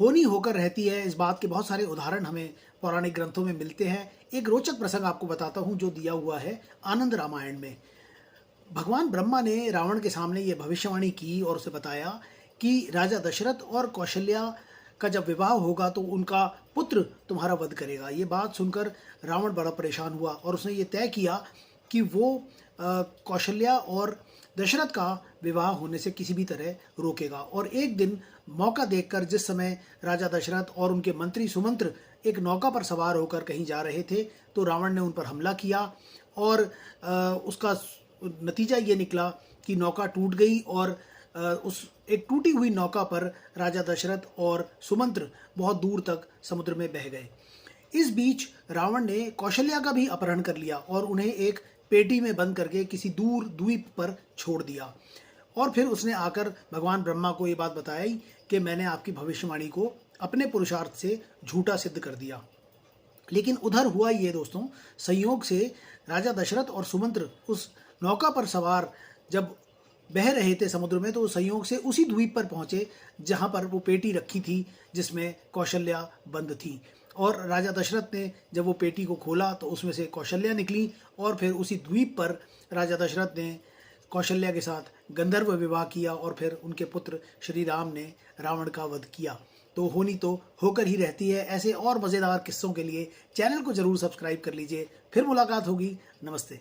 होनी होकर रहती है, इस बात के बहुत सारे उदाहरण हमें पौराणिक ग्रंथों में मिलते हैं। एक रोचक प्रसंग आपको बताता हूँ जो दिया हुआ है आनंद रामायण में। भगवान ब्रह्मा ने रावण के सामने ये भविष्यवाणी की और उसे बताया कि राजा दशरथ और कौशल्या का जब विवाह होगा तो उनका पुत्र तुम्हारा वध करेगा। ये बात सुनकर रावण बड़ा परेशान हुआ और उसने ये तय किया कि वो कौशल्या और दशरथ का विवाह होने से किसी भी तरह रोकेगा। और एक दिन मौका देखकर, जिस समय राजा दशरथ और उनके मंत्री सुमंत्र एक नौका पर सवार होकर कहीं जा रहे थे, तो रावण ने उन पर हमला किया और उसका नतीजा ये निकला कि नौका टूट गई और उस एक टूटी हुई नौका पर राजा दशरथ और सुमंत्र बहुत दूर तक समुद्र में बह गए। इस बीच रावण ने कौशल्या का भी अपहरण कर लिया और उन्हें एक पेटी में बंद करके किसी दूर द्वीप पर छोड़ दिया। और फिर उसने आकर भगवान ब्रह्मा को ये बात बताई कि मैंने आपकी भविष्यवाणी को अपने पुरुषार्थ से झूठा सिद्ध कर दिया। लेकिन उधर हुआ ये दोस्तों, संयोग से राजा दशरथ और सुमंत्र उस नौका पर सवार जब बह रहे थे समुद्र में, तो संयोग से उसी द्वीप पर पहुंचे जहां पर वो पेटी रखी थी जिसमें कौशल्या बंद थी। और राजा दशरथ ने जब वो पेटी को खोला तो उसमें से कौशल्या निकली और फिर उसी द्वीप पर राजा दशरथ ने कौशल्या के साथ गंधर्व विवाह किया और फिर उनके पुत्र श्री राम ने रावण का वध किया। तो होनी तो होकर ही रहती है। ऐसे और मज़ेदार किस्सों के लिए चैनल को ज़रूर सब्सक्राइब कर लीजिए। फिर मुलाकात होगी। नमस्ते।